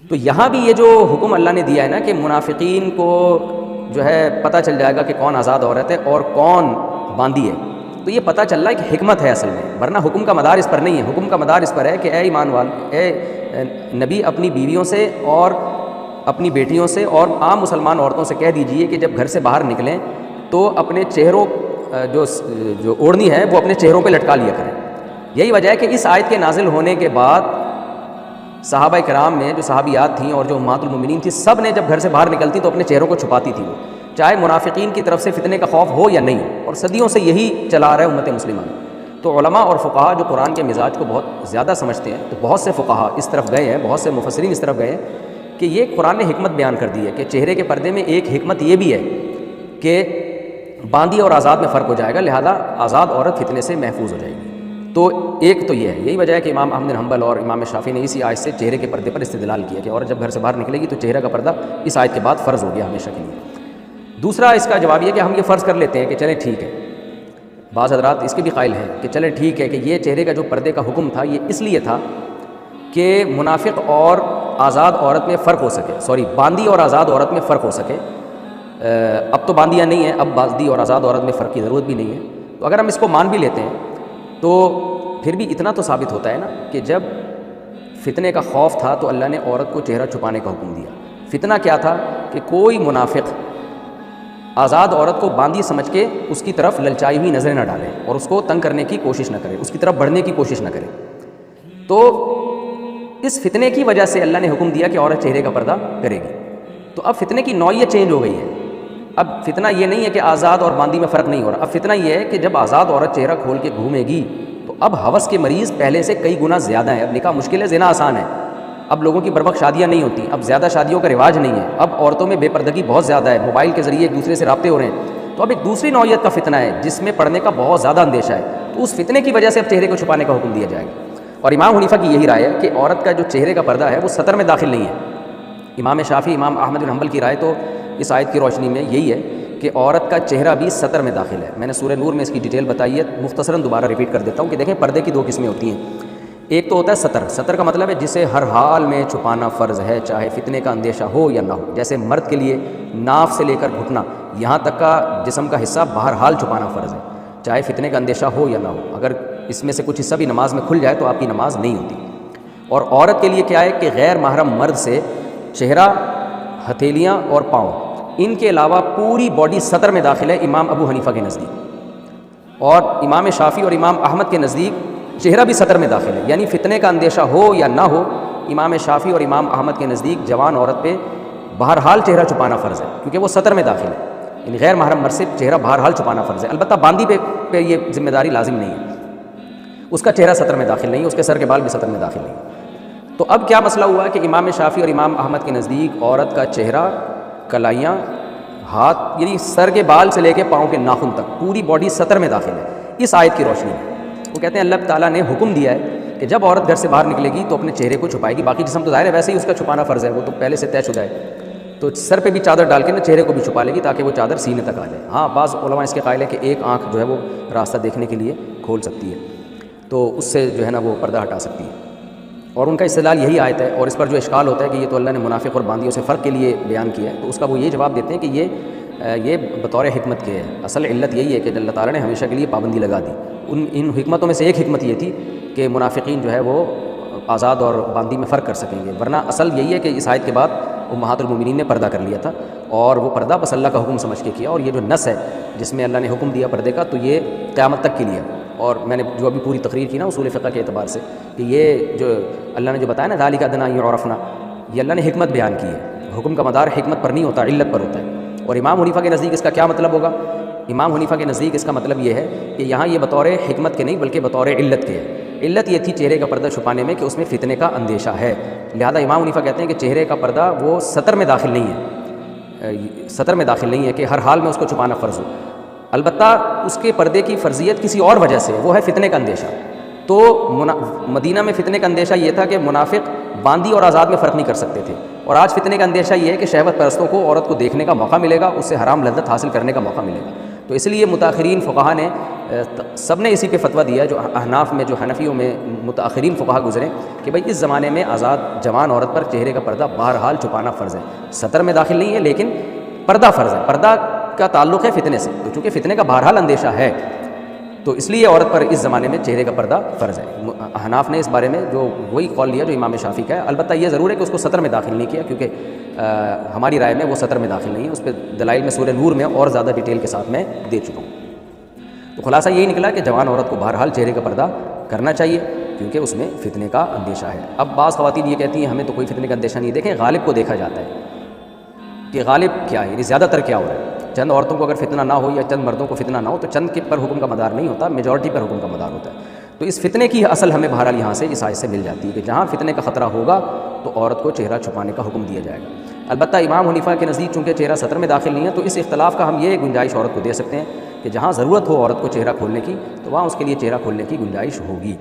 تو یہاں بھی یہ جو حکم اللہ نے دیا ہے نا کہ منافقین کو جو ہے پتہ چل جائے گا کہ کون آزاد عورت ہے اور کون باندی ہے، تو یہ پتہ چل رہا ہے کہ حکمت ہے اصل میں، ورنہ حکم کا مدار اس پر نہیں ہے۔ حکم کا مدار اس پر ہے کہ اے ایمان والے، اے نبی اپنی بیویوں سے اور اپنی بیٹیوں سے اور عام مسلمان عورتوں سے کہہ دیجئے کہ جب گھر سے باہر نکلیں تو اپنے چہروں جو اوڑھنی ہے وہ اپنے چہروں پہ لٹکا لیا کریں۔ یہی وجہ ہے کہ اس آیت کے نازل ہونے کے بعد صحابہ کرام میں جو صحابیات تھیں اور جو امہات المومنین تھیں، سب نے جب گھر سے باہر نکلتی تو اپنے چہروں کو چھپاتی تھی، وہ چاہے منافقین کی طرف سے فتنے کا خوف ہو یا نہیں، اور صدیوں سے یہی چلا رہا ہے امت مسلمہ میں۔ تو علماء اور فقہا جو قرآن کے مزاج کو بہت زیادہ سمجھتے ہیں، تو بہت سے فقہا اس طرف گئے ہیں، بہت سے مفسرین اس طرف گئے ہیں کہ یہ قرآن نے حکمت بیان کر دی ہے کہ چہرے کے پردے میں ایک حکمت یہ بھی ہے کہ باندی اور آزاد میں فرق ہو جائے گا، لہذا آزاد عورت فتنے سے محفوظ ہو جائے گی۔ تو ایک تو یہ ہے، یہی وجہ ہے کہ امام احمد بن حنبل اور امام شافعی نے اسی آیت سے چہرے کے پردے پر استدلال کیا کہ عورت جب گھر سے باہر نکلے گی تو چہرہ کا پردہ اس آیت کے بعد فرض ہو گیا ہمیشہ کے لیے۔ دوسرا اس کا جواب یہ کہ ہم یہ فرض کر لیتے ہیں کہ چلیں ٹھیک ہے، بعض حضرات اس کے بھی قائل ہیں کہ چلیں ٹھیک ہے کہ یہ چہرے کا جو پردے کا حکم تھا یہ اس لیے تھا کہ منافق اور آزاد عورت میں فرق ہو سکے، باندی اور آزاد عورت میں فرق ہو سکے۔ اب تو باندیاں نہیں ہیں، اب باندی اور آزاد عورت میں فرق کی ضرورت بھی نہیں ہے۔ تو اگر ہم اس کو مان بھی لیتے ہیں تو پھر بھی اتنا تو ثابت ہوتا ہے نا کہ جب فتنے کا خوف تھا تو اللہ نے عورت کو چہرہ چھپانے کا حکم دیا۔ فتنہ کیا تھا کہ کوئی منافق آزاد عورت کو باندی سمجھ کے اس کی طرف للچائی ہوئی نظریں نہ ڈالے اور اس کو تنگ کرنے کی کوشش نہ کرے، اس کی طرف بڑھنے کی کوشش نہ کرے۔ تو اس فتنے کی وجہ سے اللہ نے حکم دیا کہ عورت چہرے کا پردہ کرے گی۔ تو اب فتنے کی نوعیت چینج ہو گئی ہے۔ اب فتنہ یہ نہیں ہے کہ آزاد اور باندی میں فرق نہیں ہو رہا، اب فتنہ یہ ہے کہ جب آزاد عورت چہرہ کھول کے گھومے گی تو اب ہوس کے مریض پہلے سے کئی گنا زیادہ ہیں۔ اب نکاح مشکل ہے، زنا آسان ہے، اب لوگوں کی بروقت شادیاں نہیں ہوتی، اب زیادہ شادیوں کا رواج نہیں ہے، اب عورتوں میں بے پردگی بہت زیادہ ہے، موبائل کے ذریعے ایک دوسرے سے رابطے ہو رہے ہیں۔ تو اب ایک دوسری نوعیت کا فتنہ ہے جس میں پڑھنے کا بہت زیادہ اندیشہ ہے، تو اس فتنے کی وجہ سے اب چہرے کو چھپانے کا حکم دیا جائے گا۔ اور امام حنیفہ کی یہی رائے ہے کہ عورت کا جو چہرے کا پردہ ہے وہ سطر میں داخل نہیں ہے۔ امام شافعی، امام احمد بن حنبل کی رائے تو اس آیت کی روشنی میں یہی ہے کہ عورت کا چہرہ بھی سطر میں داخل ہے۔ میں نے سورہ نور میں اس کی ڈیٹیل بتائی ہے، مختصراً دوبارہ ریپیٹ کر دیتا ہوں کہ دیکھیں پردے کی دو قسمیں ہوتی ہیں۔ ایک تو ہوتا ہے سطر، سطر کا مطلب ہے جسے ہر حال میں چھپانا فرض ہے، چاہے فتنے کا اندیشہ ہو یا نہ ہو۔ جیسے مرد کے لیے ناف سے لے کر گھٹنا یہاں تک کا جسم کا حصہ بہرحال چھپانا فرض ہے، چاہے فتنے کا اندیشہ ہو یا نہ ہو۔ اگر اس میں سے کچھ حصہ بھی نماز میں کھل جائے تو آپ کی نماز نہیں ہوتی۔ اور عورت کے لیے کیا ہے کہ غیر محرم مرد سے چہرہ، ہتھیلیاں اور پاؤں، ان کے علاوہ پوری باڈی سطر میں داخل ہے امام ابو حنیفہ کے نزدیک، اور امام شافعی اور امام احمد کے نزدیک چہرہ بھی سطر میں داخل ہے، یعنی فتنے کا اندیشہ ہو یا نہ ہو، امام شافعی اور امام احمد کے نزدیک جوان عورت پہ بہرحال چہرہ چھپانا فرض ہے، کیونکہ وہ سطر میں داخل ہے، یعنی غیر محرم مرد سے چہرہ بہرحال چھپانا فرض ہے۔ البتہ باندی پہ یہ ذمہ داری لازم نہیں ہے، اس کا چہرہ سطر میں داخل نہیں ہے، اس کے سر کے بال بھی سطر میں داخل نہیں۔ تو اب کیا مسئلہ ہوا ہے کہ امام شافعی اور امام احمد کے نزدیک عورت کا چہرہ، کلائیاں، ہاتھ، یعنی سر کے بال سے لے کے پاؤں کے ناخن تک پوری باڈی سطر میں داخل ہے اس آیت کی روشنی میں۔ وہ کہتے ہیں اللہ تعالیٰ نے حکم دیا ہے کہ جب عورت گھر سے باہر نکلے گی تو اپنے چہرے کو چھپائے گی، باقی جسم تو ظاہر ہے ویسے ہی اس کا چھپانا فرض ہے، وہ تو پہلے سے طے شدہ ہے، تو سر پہ بھی چادر ڈال کے نا چہرے کو بھی چھپا لے گی تاکہ وہ چادر سینے تک آ جائے۔ ہاں بعض علماء اس کے قائل ہے کہ ایک آنکھ جو ہے وہ راستہ دیکھنے کے لیے کھول سکتی ہے، تو اس سے جو ہے نا وہ پردہ ہٹا سکتی ہے، اور ان کا استدلال یہی آیت ہے۔ اور اس پر جو اشکال ہوتا ہے کہ یہ تو اللہ نے منافق اور باندیوں سے فرق کے لیے بیان کیا ہے، تو اس کا وہ یہ جواب دیتے ہیں کہ یہ بطور حکمت کے ہے، اصل علت یہی ہے کہ اللہ تعالیٰ نے ہمیشہ کے لیے پابندی لگا دی۔ ان حکمتوں میں سے ایک حکمت یہ تھی کہ منافقین جو ہے وہ آزاد اور باندی میں فرق کر سکیں گے، ورنہ اصل یہی ہے کہ اس آیت کے بعد امہات المومنین نے پردہ کر لیا تھا، اور وہ پردہ بس اللہ کا حکم سمجھ کے کیا، اور یہ جو نص ہے جس میں اللہ نے حکم دیا پردے کا، تو یہ قیامت تک کے لیے۔ اور میں نے جو ابھی پوری تقریر کی نا اصول فقہ کے اعتبار سے کہ یہ جو اللہ نے جو بتایا نا ذالک ادنیٰ یعرفن، یہ اللہ نے حکمت بیان کی ہے، حکم کا مدار حکمت پر نہیں ہوتا، علت پر ہوتا ہے۔ اور امام حنیفہ کے نزدیک اس کا کیا مطلب ہوگا؟ امام حنیفہ کے نزدیک اس کا مطلب یہ ہے کہ یہاں یہ بطور حکمت کے نہیں بلکہ بطور علت کے ہے۔ علت یہ تھی چہرے کا پردہ چھپانے میں کہ اس میں فتنے کا اندیشہ ہے، لہذا امام حنیفہ کہتے ہیں کہ چہرے کا پردہ وہ سطر میں داخل نہیں ہے، سطر میں داخل نہیں ہے کہ ہر حال میں اس کو چھپانا فرض ہو، البتہ اس کے پردے کی فرضیت کسی اور وجہ سے، وہ ہے فتنے کا اندیشہ۔ تو مدینہ میں فتنے کا اندیشہ یہ تھا کہ منافق باندی اور آزاد میں فرق نہیں کر سکتے تھے، اور آج فتنے کا اندیشہ یہ ہے کہ شہوت پرستوں کو عورت کو دیکھنے کا موقع ملے گا، اس سے حرام لذت حاصل کرنے کا موقع ملے گا۔ تو اس لیے متاخرین فقہا نے سب نے اسی پہ فتویٰ دیا، جو احناف میں، جو حنفیوں میں متاخرین فقہا گزرے، کہ بھائی اس زمانے میں آزاد جوان عورت پر چہرے کا پردہ بہرحال چھپانا فرض ہے، سطر میں داخل نہیں ہے لیکن پردہ فرض ہے۔ پردہ کا تعلق ہے فتنے سے، تو چونکہ فتنے کا بہرحال اندیشہ ہے تو اس لیے عورت پر اس زمانے میں چہرے کا پردہ فرض ہے۔ احناف نے اس بارے میں جو وہی قول لیا جو امام شافعی کا ہے، البتہ یہ ضرور ہے کہ اس کو سطر میں داخل نہیں کیا، کیونکہ ہماری رائے میں وہ سطر میں داخل نہیں ہے، اس پہ دلائل میں سورہ نور میں اور زیادہ ڈیٹیل کے ساتھ میں دے چکا ہوں۔ تو خلاصہ یہی نکلا کہ جوان عورت کو بہرحال چہرے کا پردہ کرنا چاہیے، کیونکہ اس میں فتنے کا اندیشہ ہے۔ اب بعض خواتین یہ کہتی ہیں ہمیں تو کوئی فتنے کا اندیشہ نہیں، دیکھیں غالب کو دیکھا جاتا ہے کہ غالب کیا ہے، یعنی زیادہ تر کیا ہو رہا ہے۔ چند عورتوں کو اگر فتنہ نہ ہو یا چند مردوں کو فتنہ نہ ہو تو چند کے پر حکم کا مدار نہیں ہوتا، میجورٹی پر حکم کا مدار ہوتا ہے۔ تو اس فتنے کی اصل ہمیں بہرحال یہاں سے اس آیت سے مل جاتی ہے کہ جہاں فتنے کا خطرہ ہوگا تو عورت کو چہرہ چھپانے کا حکم دیا جائے گا۔ البتہ امام حنیفہ کے نزدیک چونکہ چہرہ سطر میں داخل نہیں ہے تو اس اختلاف کا ہم یہ گنجائش عورت کو دے سکتے ہیں کہ جہاں ضرورت ہو عورت کو چہرہ کھولنے کی تو وہاں اس کے لیے چہرہ کھولنے کی گنجائش ہوگی۔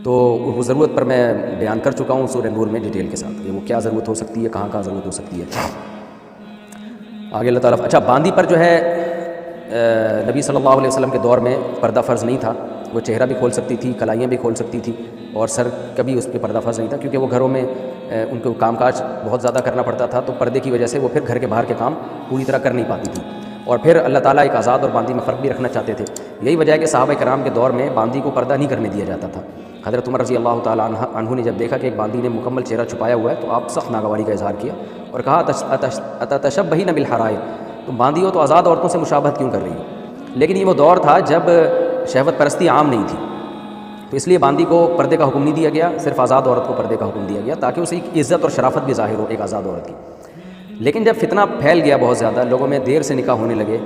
تو وہ ضرورت پر میں بیان کر چکا ہوں سورہ نور میں ڈیٹیل کے ساتھ کہ وہ کیا ضرورت ہو سکتی ہے، کہاں کہاں ضرورت ہو سکتی ہے۔ آگے اللہ تعالیٰ اچھا باندی پر جو ہے نبی صلی اللہ علیہ وسلم کے دور میں پردہ فرض نہیں تھا، وہ چہرہ بھی کھول سکتی تھی، کلائیاں بھی کھول سکتی تھی، اور سر کبھی اس پہ پردہ فرض نہیں تھا، کیونکہ وہ گھروں میں ان کو کام کاج بہت زیادہ کرنا پڑتا تھا، تو پردے کی وجہ سے وہ پھر گھر کے باہر کے کام پوری طرح کر نہیں پاتی تھی۔ اور پھر اللہ تعالیٰ ایک آزاد اور باندی میں فرق بھی رکھنا چاہتے تھے۔ یہی وجہ ہے کہ صحابہ کرام کے دور میں باندی کو پردہ نہیں کرنے دیا جاتا تھا۔ حضرت عمر رضی اللہ تعالیٰ عنہ نے جب دیکھا کہ ایک باندی نے مکمل چہرہ چھپایا ہوا ہے تو آپ سخت ناگواری کا اظہار کیا اور کہا اتتشبہین بالحرائر، تم باندی ہو تو آزاد عورتوں سے مشابہت کیوں کر رہی ہو؟ لیکن یہ وہ دور تھا جب شہوت پرستی عام نہیں تھی، تو اس لیے باندی کو پردے کا حکم نہیں دیا گیا، صرف آزاد عورت کو پردے کا حکم دیا گیا تاکہ اسے عزت اور شرافت بھی ظاہر ہو ایک آزاد عورت کی۔ لیکن جب فتنہ پھیل گیا بہت زیادہ، لوگوں میں دیر سے نکاح ہونے لگے،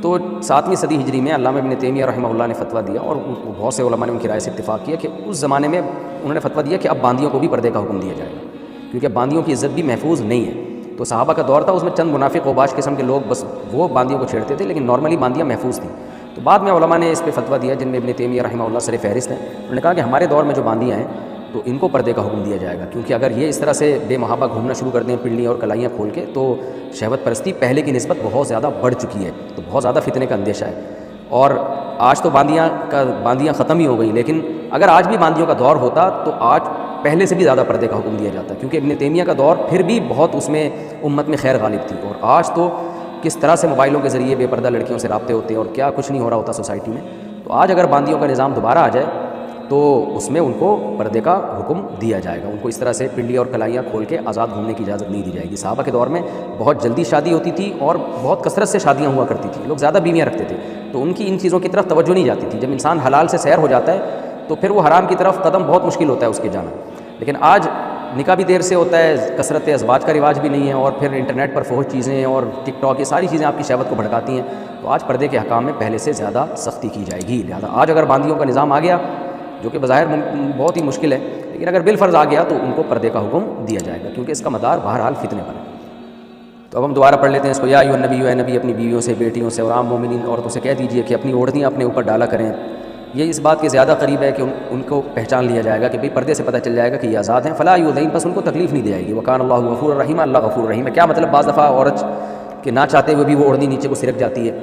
تو 7ویں صدی ہجری میں علامہ ابن تیمیہ رحمہ اللہ نے فتویٰ دیا، اور بہت سے علماء نے ان کی رائے سے اتفاق کیا کہ اس زمانے میں انہوں نے فتویٰ دیا کہ اب باندیوں کو بھی پردے کا حکم دیا جائے گا، کیونکہ باندیوں کی عزت بھی محفوظ نہیں ہے۔ تو صحابہ کا دور تھا، اس میں چند منافق اوباش قسم کے لوگ بس وہ باندیوں کو چھیڑتے تھے، لیکن نارملی باندیاں محفوظ تھیں۔ تو بعد میں علماء نے اس پہ فتویٰ دیا، جن میں ابن تیمیہ رحمہ اللہ سر فہرست ہیں، انہوں نے کہا کہ ہمارے دور میں جو باندیاں ہیں تو ان کو پردے کا حکم دیا جائے گا، کیونکہ اگر یہ اس طرح سے بے محابہ گھومنا شروع کر دیں پنڈلیاں اور کلائیاں کھول کے تو شہوت پرستی پہلے کی نسبت بہت زیادہ بڑھ چکی ہے، تو بہت زیادہ فتنے کا اندیشہ ہے۔ اور آج تو باندیاں ختم ہی ہو گئی، لیکن اگر آج بھی باندیوں کا دور ہوتا تو آج پہلے سے بھی زیادہ پردے کا حکم دیا جاتا ہے، کیونکہ ابن تیمیہ کا دور پھر بھی بہت اس میں امت میں خیر غالب تھی، اور آج تو کس طرح سے موبائلوں کے ذریعے بے پردہ لڑکیوں سے رابطے ہوتے ہیں اور کیا کچھ نہیں ہو رہا ہوتا سوسائٹی میں۔ تو آج اگر باندیوں کا نظام دوبارہ آ جائے تو اس میں ان کو پردے کا حکم دیا جائے گا، ان کو اس طرح سے پنڈلی اور کلائیاں کھول کے آزاد گھومنے کی اجازت نہیں دی جائے گی۔ صحابہ کے دور میں بہت جلدی شادی ہوتی تھی اور بہت کثرت سے شادیاں ہوا کرتی تھیں، لوگ زیادہ بیویاں رکھتے تھے، تو ان کی ان چیزوں کی طرف توجہ نہیں جاتی تھی۔ جب انسان حلال سے سیر ہو جاتا ہے تو پھر وہ حرام کی طرف قدم بہت مشکل ہوتا ہے اس کے جانا۔ لیکن آج نکاح بھی دیر سے ہوتا ہے، کثرت ازواج کا رواج بھی نہیں ہے، اور پھر انٹرنیٹ پر فحش چیزیں اور ٹک ٹاک یہ ساری چیزیں آپ کی شہوت کو بھڑکاتی ہیں، تو آج پردے کے حکام میں پہلے سے زیادہ سختی کی جائے گی۔ لہٰذا آج اگر باندیوں کا نظام آ گیا، جو کہ بظاہر بہت ہی مشکل ہے، لیکن اگر بالفرض آ گیا تو ان کو پردے کا حکم دیا جائے گا، کیونکہ اس کا مدار بہرحال فتنے پر ہے۔ تو اب ہم دوبارہ پڑھ لیتے ہیں اس کو، یا ایھا النبی، اے نبی اپنی بیویوں سے، بیٹیوں سے اور عام مومنین عورتوں سے کہہ دیجیے کہ اپنی اوڑھنیاں اپنے اوپر ڈالا کریں۔ یہ اس بات کے زیادہ قریب ہے کہ ان کو پہچان لیا جائے گا کہ بھئی پردے سے پتہ چل جائے گا کہ یہ آزاد ہیں، فلا یؤذین، بس ان کو تکلیف نہیں دی جائے گی۔ وکان اللہ غفور الرحیم، اللہ غفور الرحیم ہے۔ کیا مطلب؟ بعض دفعہ عورت کہ نہ چاہتے ہوئے بھی وہ اوڑھنی نیچے کو سرک جاتی ہے،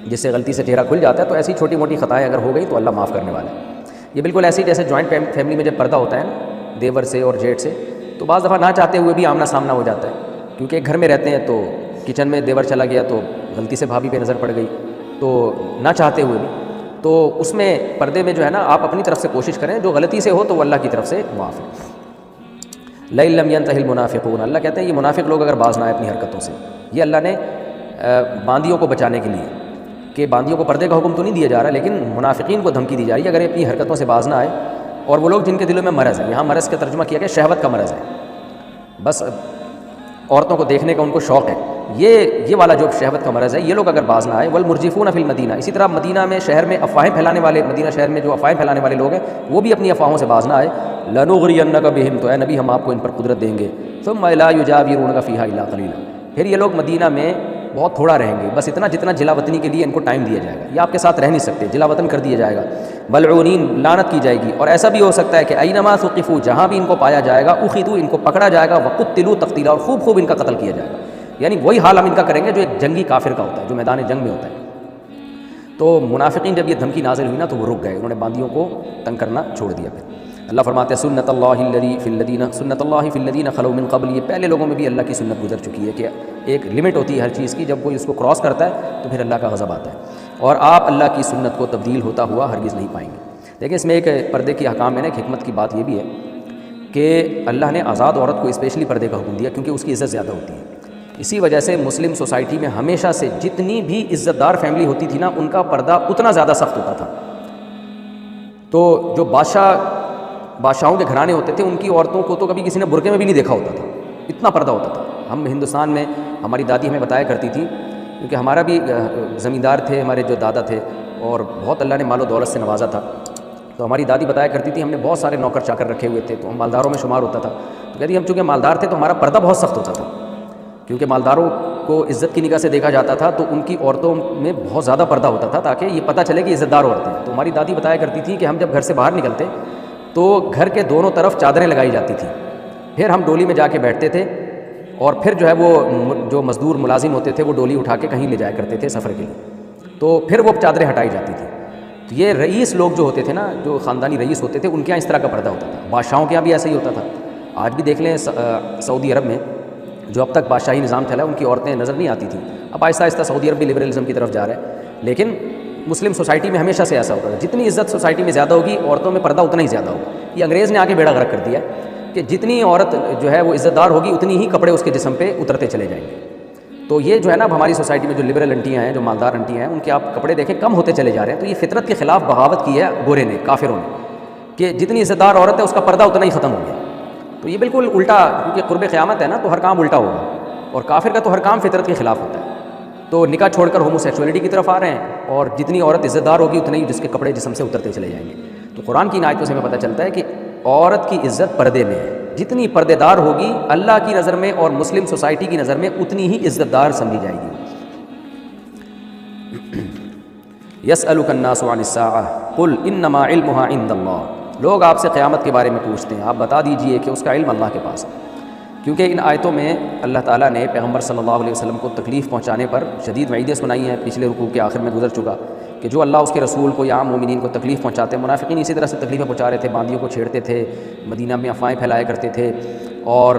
جس سے غلطی سے چہرہ کھل جاتا ہے، تو ایسی چھوٹی موٹی خطائیں اگر ہو گئی تو اللہ معاف کرنے والا ہے۔ یہ بالکل ایسے جیسے جوائنٹ فیملی میں جب پردہ ہوتا ہے نا دیور سے اور جیٹ سے، تو بعض دفعہ نہ چاہتے ہوئے بھی آمنا سامنا ہو جاتا ہے، کیونکہ ایک گھر میں رہتے ہیں تو کچن میں دیور چلا گیا تو غلطی سے بھابھی پہ نظر پڑ گئی، تو نہ چاہتے ہوئے بھی، تو اس میں پردے میں جو ہے نا آپ اپنی طرف سے کوشش کریں، جو غلطی سے ہو تو وہ اللہ کی طرف سے معاف ہے۔ لَئِن لَّمْ يَنْتَهِ الْمُنَافِقُونَ، اللہ کہتے ہیں یہ منافق لوگ اگر باز نہ آئے اپنی حرکتوں سے، یہ اللہ نے باندیوں کو بچانے کے لیے کہ باندیوں کو پردے کا حکم تو نہیں دیا جا رہا، لیکن منافقین کو دھمکی دی جا رہی ہے اگر یہ اپنی حرکتوں سے باز نہ آئے، اور وہ لوگ جن کے دلوں میں مرض ہے، یہاں مرض کا ترجمہ کیا گیا شہوت کا مرض ہے، بس عورتوں کو دیکھنے کا ان کو شوق ہے، یہ والا جو شہوت کا مرض ہے، یہ لوگ اگر باز نہ آئے، والمرجفون فی المدینہ، اسی طرح مدینہ میں شہر میں افواہیں پھیلانے والے، مدینہ شہر میں جو افواہیں پھیلانے والے لوگ ہیں وہ بھی اپنی افواہوں سے باز نہ آئے، لنغرینک بہم، تو اے نبی ہم آپ کو ان پر قدرت دیں گے، ثم لا یجاورونک فیہا الا قلیلا، پھر یہ لوگ مدینہ میں بہت تھوڑا رہیں گے، بس اتنا جتنا جلا وطنی کے لیے ان کو ٹائم دیا جائے گا، یہ آپ کے ساتھ رہ نہیں سکتے، جلا وطن کر دیا جائے گا، ملعونین، لعنت کی جائے گی، اور ایسا بھی ہو سکتا ہے کہ اینما ثقفوا، جہاں بھی ان کو پایا جائے گا، اخذوا، ان کو پکڑا جائے گا، وقتلوا تقتیلا، اور خوب ان کا قتل کیا جائے گا، یعنی وہی حال ہم ان کا کریں گے جو ایک جنگی کافر کا ہوتا ہے، جو میدان جنگ میں ہوتا ہے، تو منافقین جب یہ دھمکی نازل ہوئی نا تو وہ رک گئے، انہوں نے باندیوں کو تنگ کرنا چھوڑ دیا۔ پھر اللہ فرماتے ہیں سنت اللہ فی الذین خلو من قبل، یہ پہلے لوگوں میں بھی اللہ کی سنت گزر چکی ہے کہ ایک لمٹ ہوتی ہے ہر چیز کی، جب کوئی اس کو کراس کرتا ہے تو پھر اللہ کا غضب آتا ہے، اور آپ اللہ کی سنت کو تبدیل ہوتا ہوا ہرگز نہیں پائیں گے۔ دیکھیں اس میں ایک پردے کی احکام ہے نا، ایک حکمت کی بات یہ بھی ہے کہ اللہ نے آزاد عورت کو اسپیشلی پردے کا حکم دیا کیونکہ اس کی عزت زیادہ ہوتی ہے۔ اسی وجہ سے مسلم سوسائٹی میں ہمیشہ سے جتنی بھی عزت دار فیملی ہوتی تھی نا، ان کا پردہ اتنا زیادہ سخت ہوتا تھا۔ تو جو بادشاہوں کے گھرانے ہوتے تھے، ان کی عورتوں کو تو کبھی کسی نے برقعے میں بھی نہیں دیکھا ہوتا تھا، اتنا پردہ ہوتا تھا۔ ہم ہندوستان میں، ہماری دادی ہمیں بتایا کرتی تھی، کیونکہ ہمارا بھی زمیندار تھے ہمارے جو دادا تھے، اور بہت اللہ نے مال و دولت سے نوازا تھا، تو ہماری دادی بتایا کرتی تھی ہم نے بہت سارے نوکر چاکر رکھے ہوئے تھے، تو ہم مالداروں میں شمار ہوتا تھا۔ تو کہتی ہم چونکہ مالدار تھے تو ہمارا پردہ بہت سخت ہوتا تھا، کیونکہ مالداروں کو عزت کی نگاہ سے دیکھا جاتا تھا، تو ان کی عورتوں میں بہت زیادہ پردہ ہوتا تھا تاکہ یہ پتہ چلے کہ عزت دار عورتیں ہیں۔ تو ہماری دادی بتایا کرتی تھی کہ ہم جب گھر سے باہر نکلتے تو گھر کے دونوں طرف چادریں لگائی جاتی تھیں، پھر ہم ڈولی میں جا کے بیٹھتے تھے، اور پھر جو ہے وہ جو مزدور ملازم ہوتے تھے وہ ڈولی اٹھا کے کہیں لے جایا کرتے تھے سفر کے لیے، تو پھر وہ چادریں ہٹائی جاتی تھیں۔ تو یہ رئیس لوگ جو ہوتے تھے نا، جو خاندانی رئیس ہوتے تھے، ان کے یہاں اس طرح کا پردہ ہوتا تھا۔ بادشاہوں کے یہاں بھی ایسا ہی ہوتا تھا۔ آج بھی دیکھ لیں سعودی عرب میں جو اب تک بادشاہی نظام چلا ہے، ان کی عورتیں نظر نہیں آتی تھیں، اب آہستہ آہستہ سعودی عرب بھی لبرلزم کی طرف جا رہا ہے، لیکن مسلم سوسائٹی میں ہمیشہ سے ایسا ہوتا ہے، جتنی عزت سوسائٹی میں زیادہ ہوگی عورتوں میں پردہ اتنا ہی زیادہ ہوگا۔ یہ انگریز نے آ کے بیڑا غرق کر دیا کہ جتنی عورت جو ہے وہ عزت دار ہوگی اتنی ہی کپڑے اس کے جسم پہ اترتے چلے جائیں گے۔ تو یہ جو ہے نا، اب ہماری سوسائٹی میں جو لبرل انٹیاں ہیں، جو مالدار انٹیاں ہیں، ان کے آپ کپڑے دیکھیں کم ہوتے چلے جا رہے ہیں۔ تو یہ فطرت کے خلاف بغاوت کی ہے گورے نے، کافروں نے، کہ جتنی عزت دار عورت ہے اس کا پردہ اتنا ہی ختم ہو گیا۔ تو یہ بالکل الٹا، کیونکہ قرب قیامت ہے نا، تو ہر کام الٹا ہوگا، اور کافر کا تو ہر کام فطرت کے خلاف ہوتا ہے۔ تو نکاح چھوڑ کر ہومو سیکسولیٹی کی طرف آ رہے ہیں، اور جتنی عورت عزت دار ہوگی اتنے ہی جس کے کپڑے جسم سے اترتے چلے جائیں گے۔ تو قرآن کی آیتوں سے ہمیں پتہ چلتا ہے کہ عورت کی عزت پردے میں ہے، جتنی پردے دار ہوگی اللہ کی نظر میں اور مسلم سوسائٹی کی نظر میں اتنی ہی عزت دار سمجھی جائے گی۔ یسألک الناس عن الساعۃ قل انما علمها عند اللہ، لوگ آپ سے قیامت کے بارے میں پوچھتے ہیں، آپ بتا دیجئے کہ اس کا علم اللہ کے پاس ہے۔ کیونکہ ان آیتوں میں اللہ تعالیٰ نے پیغمبر صلی اللہ علیہ وسلم کو تکلیف پہنچانے پر شدید وعیدیں سنائی ہیں، پچھلے رکوع کے آخر میں گزر چکا کہ جو اللہ اس کے رسول کو یا عام مومنین کو تکلیف پہنچاتے ہیں، منافقین اسی طرح سے تکلیفیں پہنچا رہے تھے، باندیوں کو چھیڑتے تھے، مدینہ میں افواہیں پھیلایا کرتے تھے، اور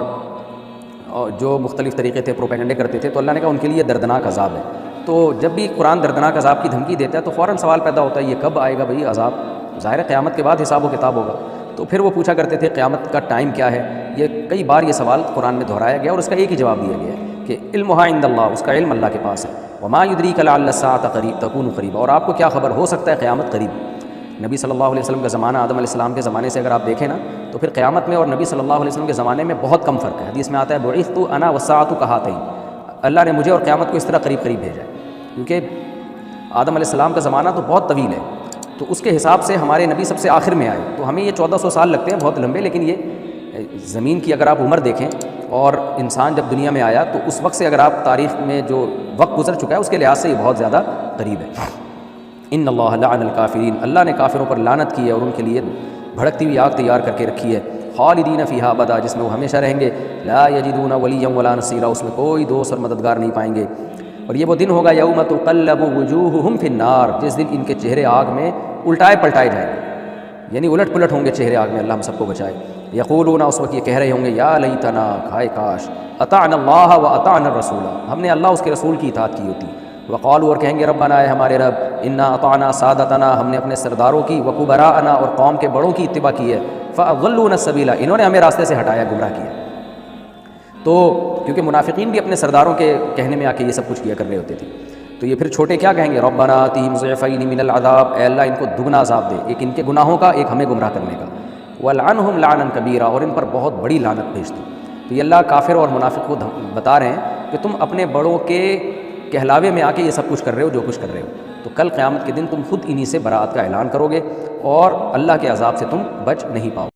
جو مختلف طریقے تھے پروپیگنڈے کرتے تھے، تو اللہ نے کہا ان کے لیے دردناک عذاب ہے۔ تو جب بھی قرآن دردناک عذاب کی دھمکی دیتا ہے تو فوراً سوال پیدا ہوتا ہے یہ کب آئے گا بھئی عذاب؟ ظاہر ہے قیامت کے بعد حساب و کتاب ہوگا۔ تو پھر وہ پوچھا کرتے تھے قیامت کا ٹائم کیا ہے، یہ کئی بار یہ سوال قرآن میں دہرایا گیا، اور اس کا ایک ہی جواب دیا گیا ہے کہ علمها عند اللہ، اس کا علم اللہ کے پاس ہے۔ وما يدریک لعل الساعۃ قریب تکون قریبا، اور آپ کو کیا خبر، ہو سکتا ہے قیامت قریب۔ نبی صلی اللہ علیہ وسلم کا زمانہ آدم علیہ السلام کے زمانے سے اگر آپ دیکھیں نا، تو پھر قیامت میں اور نبی صلی اللہ علیہ وسلم کے زمانے میں بہت کم فرق ہے۔ حدیث میں آتا ہے بعثت انا والساعۃ کہاتین، اللہ نے مجھے اور قیامت کو اس طرح قریب قریب بھیجا ہے، کیونکہ آدم علیہ السلام کا زمانہ تو بہت طویل ہے، تو اس کے حساب سے ہمارے نبی سب سے آخر میں آئے، تو ہمیں یہ 1400 سال لگتے ہیں، بہت لمبے، لیکن یہ زمین کی اگر آپ عمر دیکھیں اور انسان جب دنیا میں آیا تو اس وقت سے اگر آپ تاریخ میں جو وقت گزر چکا ہے اس کے لحاظ سے یہ بہت زیادہ قریب ہے۔ ان اللہ لعن الکافرین، اللہ نے کافروں پر لعنت کی ہے اور ان کے لیے بھڑکتی ہوئی آگ تیار کر کے رکھی ہے، خالدین فیہا ابدا، جس میں وہ ہمیشہ رہیں گے، لا یجدون ولیا ولا نصیرا، اس میں کوئی دوست اور مددگار نہیں پائیں گے۔ اور یہ وہ دن ہوگا یوم تقلب وجوہہم فی النار، جس دن ان کے چہرے آگ میں الٹائے پلٹائے جائیں گے، یعنی الٹ پلٹ ہوں گے چہرے آگ میں، اللہ ہم سب کو بچائے۔ یقولون، اس وقت یہ کہہ رہے ہوں گے، یا لیتنا، ہائے کاش، اطعنا اللہ و اطعنا الرسول، ہم نے اللہ اس کے رسول کی اطاعت کی ہوتی۔ وقالوا، اور کہیں گے، ربنا، اے ہمارے رب، انا اطعنا سادتنا، ہم نے اپنے سرداروں کی، وکبراءنا، اور قوم کے بڑوں کی اتباع کی ہے، فاضلونا السبیل، انہوں نے ہمیں راستے سے ہٹایا، گمراہ کیا۔ تو کیونکہ منافقین بھی اپنے سرداروں کے کہنے میں آ کے یہ سب کچھ کیا کر رہے ہوتے تھے، تو یہ پھر چھوٹے کیا کہیں گے، ربنا آتihim ضعفین من العذاب، اے اللہ ان کو دگنا عذاب دے، ایک ان کے گناہوں کا، ایک ہمیں گمراہ کرنے کا، والعنہم لعنا کبیرا، اور ان پر بہت بڑی لعنت بھیج دے۔ تو یہ اللہ کافر اور منافق کو بتا رہے ہیں کہ تم اپنے بڑوں کے کہلاوے میں آ کے یہ سب کچھ کر رہے ہو جو کچھ کر رہے ہو، تو کل قیامت کے دن تم خود انہی سے براءت کا اعلان کرو گے اور اللہ کے عذاب سے تم بچ نہیں پاؤ۔